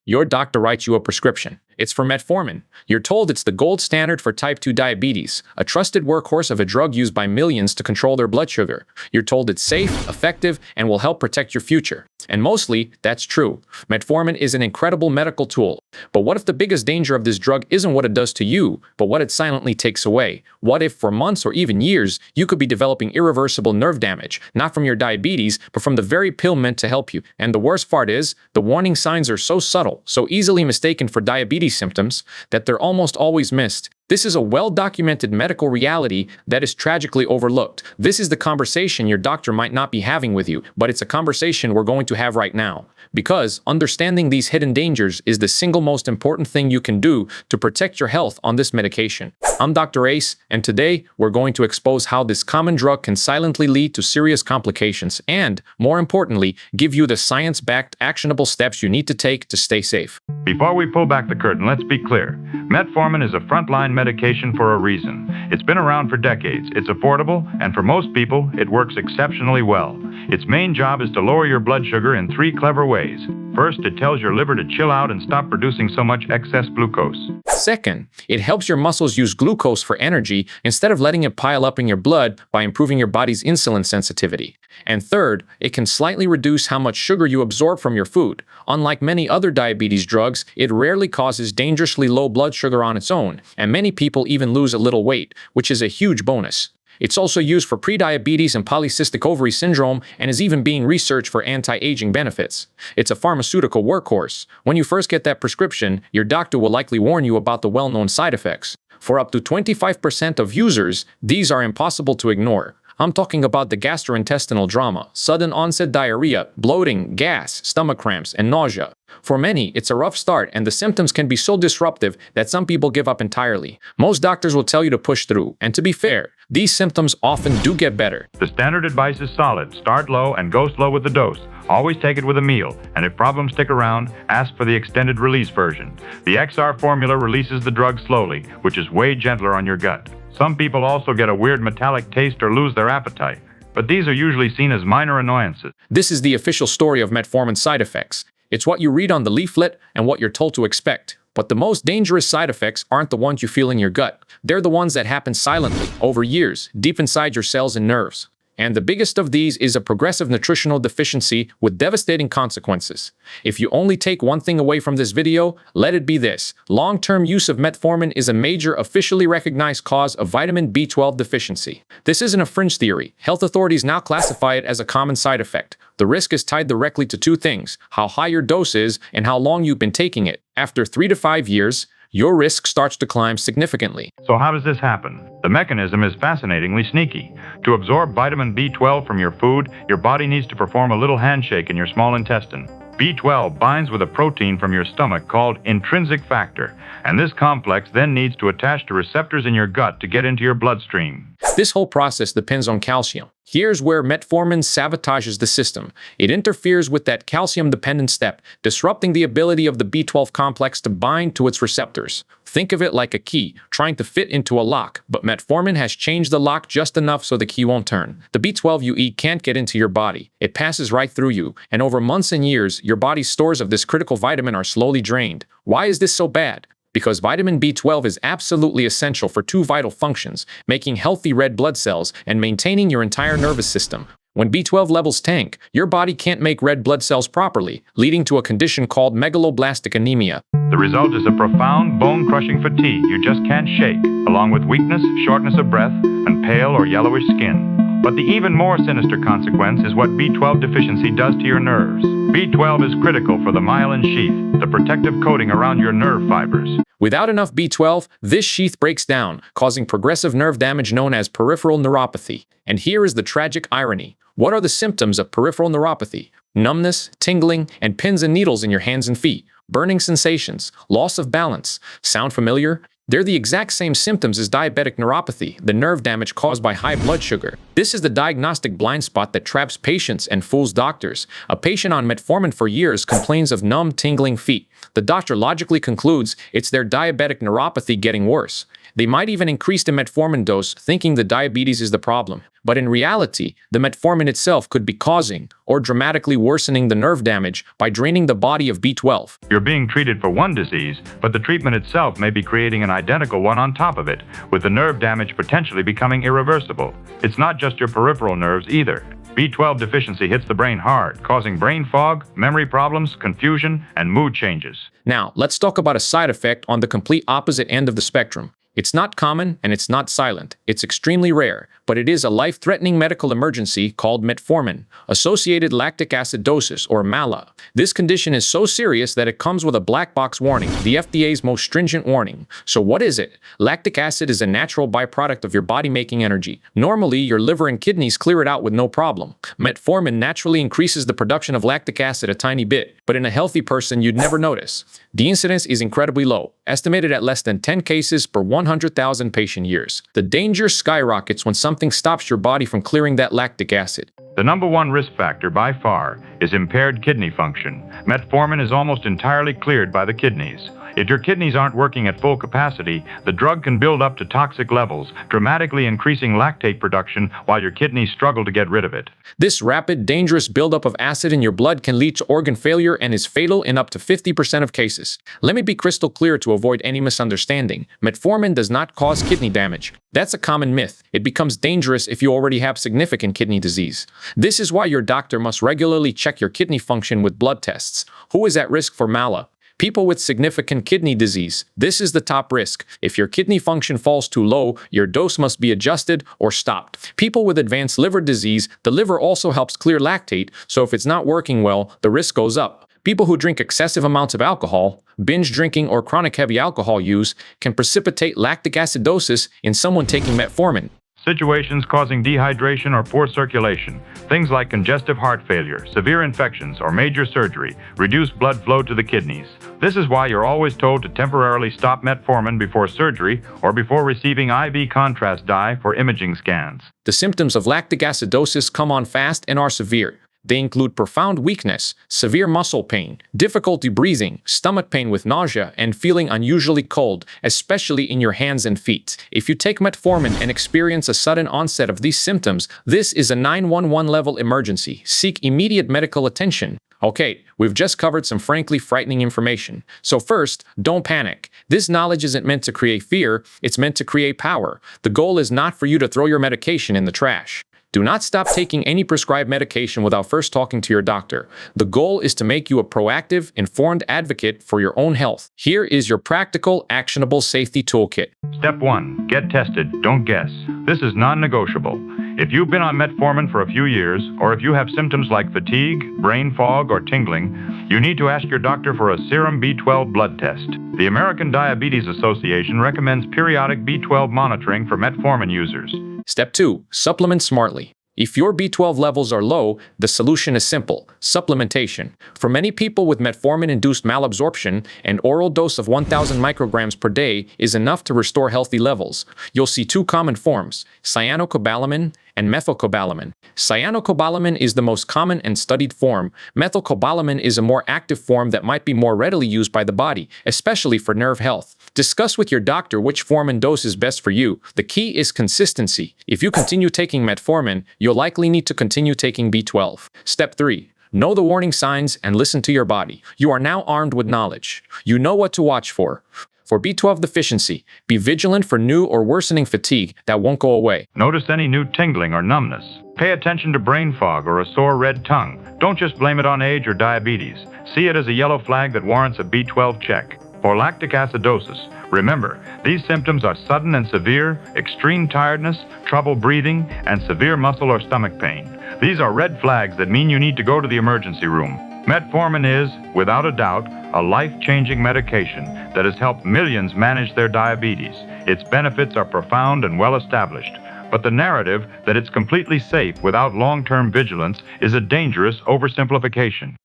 Your doctor writes you a prescription. It's for metformin. You're told it's the gold standard for type 2 diabetes, a trusted workhorse of a drug used by millions to control their blood sugar. You're told it's safe, effective, and will help protect your future. And mostly, that's true. Metformin is an incredible medical tool. But what if the biggest danger of this drug isn't what it does to you, but what it silently takes away? What if for months or even years, you could be developing irreversible nerve damage, not from your diabetes, but from the very pill meant to help you? And the worst part is, the warning signs are so subtle, so easily mistaken for diabetes symptoms, that they're almost always missed. This is a well-documented medical reality that is tragically overlooked. This is the conversation your doctor might not be having with you, but it's a conversation we're going to have right now. Because understanding these hidden dangers is the single most important thing you can do to protect your health on this medication. I'm Dr. Ace, and today we're going to expose how this common drug can silently lead to serious complications and, more importantly, give you the science-backed, actionable steps you need to take to stay safe. Before we pull back the curtain, let's be clear. Metformin is a frontline medication for a reason. It's been around for decades, it's affordable, and for most people, it works exceptionally well. Its main job is to lower your blood sugar in 3 clever ways. First, it tells your liver to chill out and stop producing so much excess glucose. Second, it helps your muscles use glucose for energy instead of letting it pile up in your blood by improving your body's insulin sensitivity. And third, it can slightly reduce how much sugar you absorb from your food. Unlike many other diabetes drugs, it rarely causes dangerously low blood sugar on its own, and many people even lose a little weight, which is a huge bonus. It's also used for prediabetes and polycystic ovary syndrome and is even being researched for anti-aging benefits. It's a pharmaceutical workhorse. When you first get that prescription, your doctor will likely warn you about the well-known side effects. For up to 25% of users, these are impossible to ignore. I'm talking about the gastrointestinal drama, sudden onset diarrhea, bloating, gas, stomach cramps, and nausea. For many, it's a rough start, and the symptoms can be so disruptive that some people give up entirely. Most doctors will tell you to push through, and to be fair, these symptoms often do get better. The standard advice is solid. Start low and go slow with the dose. Always take it with a meal, and if problems stick around, ask for the extended release version. The XR formula releases the drug slowly, which is way gentler on your gut. Some people also get a weird metallic taste or lose their appetite, but these are usually seen as minor annoyances. This is the official story of metformin side effects. It's what you read on the leaflet and what you're told to expect. But the most dangerous side effects aren't the ones you feel in your gut. They're the ones that happen silently, over years, deep inside your cells and nerves. And the biggest of these is a progressive nutritional deficiency with devastating consequences. If you only take one thing away from this video, let it be this. Long-term use of metformin is a major officially recognized cause of vitamin B12 deficiency. This isn't a fringe theory. Health authorities now classify it as a common side effect. The risk is tied directly to 2 things: how high your dose is and how long you've been taking it. After 3 to 5 years, your risk starts to climb significantly. So how does this happen? The mechanism is fascinatingly sneaky. To absorb vitamin B12 from your food, your body needs to perform a little handshake in your small intestine. B12 binds with a protein from your stomach called intrinsic factor, and this complex then needs to attach to receptors in your gut to get into your bloodstream. This whole process depends on calcium. Here's where metformin sabotages the system. It interferes with that calcium-dependent step, disrupting the ability of the B12 complex to bind to its receptors. Think of it like a key, trying to fit into a lock, but metformin has changed the lock just enough so the key won't turn. The B12 you eat can't get into your body. It passes right through you, and over months and years, your body's stores of this critical vitamin are slowly drained. Why is this so bad? Because vitamin B12 is absolutely essential for 2 vital functions: making healthy red blood cells and maintaining your entire nervous system. When B12 levels tank, your body can't make red blood cells properly, leading to a condition called megaloblastic anemia. The result is a profound, bone-crushing fatigue you just can't shake, along with weakness, shortness of breath, and pale or yellowish skin. But the even more sinister consequence is what B12 deficiency does to your nerves. B12 is critical for the myelin sheath, the protective coating around your nerve fibers. Without enough B12, this sheath breaks down, causing progressive nerve damage known as peripheral neuropathy. And here is the tragic irony. What are the symptoms of peripheral neuropathy? Numbness, tingling, and pins and needles in your hands and feet. Burning sensations, loss of balance. Sound familiar? They're the exact same symptoms as diabetic neuropathy, the nerve damage caused by high blood sugar. This is the diagnostic blind spot that traps patients and fools doctors. A patient on metformin for years complains of numb, tingling feet. The doctor logically concludes it's their diabetic neuropathy getting worse. They might even increase the metformin dose, thinking the diabetes is the problem. But in reality, the metformin itself could be causing or dramatically worsening the nerve damage by draining the body of B12. You're being treated for one disease, but the treatment itself may be creating an identical one on top of it, with the nerve damage potentially becoming irreversible. It's not just your peripheral nerves either. B12 deficiency hits the brain hard, causing brain fog, memory problems, confusion, and mood changes. Now, let's talk about a side effect on the complete opposite end of the spectrum. It's not common and it's not silent. It's extremely rare, but it is a life-threatening medical emergency called metformin-associated lactic acidosis, or MALA. This condition is so serious that it comes with a black box warning, the FDA's most stringent warning. So what is it? Lactic acid is a natural byproduct of your body making energy. Normally, your liver and kidneys clear it out with no problem. Metformin naturally increases the production of lactic acid a tiny bit, but in a healthy person, you'd never notice. The incidence is incredibly low, estimated at less than 10 cases per 100,000 patient years. The danger skyrockets when something stops your body from clearing that lactic acid. The number one risk factor by far is impaired kidney function. Metformin is almost entirely cleared by the kidneys. If your kidneys aren't working at full capacity, the drug can build up to toxic levels, dramatically increasing lactate production while your kidneys struggle to get rid of it. This rapid, dangerous buildup of acid in your blood can lead to organ failure and is fatal in up to 50% of cases. Let me be crystal clear to avoid any misunderstanding. Metformin does not cause kidney damage. That's a common myth. It becomes dangerous if you already have significant kidney disease. This is why your doctor must regularly check your kidney function with blood tests. Who is at risk for MALA? People with significant kidney disease. This is the top risk. If your kidney function falls too low, your dose must be adjusted or stopped. People with advanced liver disease, the liver also helps clear lactate, so if it's not working well, the risk goes up. People who drink excessive amounts of alcohol, binge drinking, or chronic heavy alcohol use can precipitate lactic acidosis in someone taking metformin. Situations causing dehydration or poor circulation, things like congestive heart failure, severe infections, or major surgery, reduce blood flow to the kidneys. This is why you're always told to temporarily stop metformin before surgery or before receiving IV contrast dye for imaging scans. The symptoms of lactic acidosis come on fast and are severe. They include profound weakness, severe muscle pain, difficulty breathing, stomach pain with nausea, and feeling unusually cold, especially in your hands and feet. If you take metformin and experience a sudden onset of these symptoms, this is a 911 level emergency. Seek immediate medical attention. Okay, we've just covered some frankly frightening information. So first, don't panic. This knowledge isn't meant to create fear, it's meant to create power. The goal is not for you to throw your medication in the trash. Do not stop taking any prescribed medication without first talking to your doctor. The goal is to make you a proactive, informed advocate for your own health. Here is your practical, actionable safety toolkit. Step 1. Get tested. Don't guess. This is non-negotiable. If you've been on metformin for a few years, or if you have symptoms like fatigue, brain fog, or tingling, you need to ask your doctor for a serum B12 blood test. The American Diabetes Association recommends periodic B12 monitoring for metformin users. Step 2. Supplement smartly. If your B12 levels are low, the solution is simple: supplementation. For many people with metformin-induced malabsorption, an oral dose of 1,000 micrograms per day is enough to restore healthy levels. You'll see two common forms: cyanocobalamin and methylcobalamin. Cyanocobalamin is the most common and studied form. Methylcobalamin is a more active form that might be more readily used by the body, especially for nerve health. Discuss with your doctor which form and dose is best for you. The key is consistency. If you continue taking metformin, you'll likely need to continue taking B12. Step 3. Know the warning signs and listen to your body. You are now armed with knowledge. You know what to watch for. For B12 deficiency, be vigilant for new or worsening fatigue that won't go away. Notice any new tingling or numbness. Pay attention to brain fog or a sore red tongue. Don't just blame it on age or diabetes. See it as a yellow flag that warrants a B12 check. For lactic acidosis, remember, these symptoms are sudden and severe, extreme tiredness, trouble breathing, and severe muscle or stomach pain. These are red flags that mean you need to go to the emergency room. Metformin is, without a doubt, a life-changing medication that has helped millions manage their diabetes. Its benefits are profound and well-established, but the narrative that it's completely safe without long-term vigilance is a dangerous oversimplification.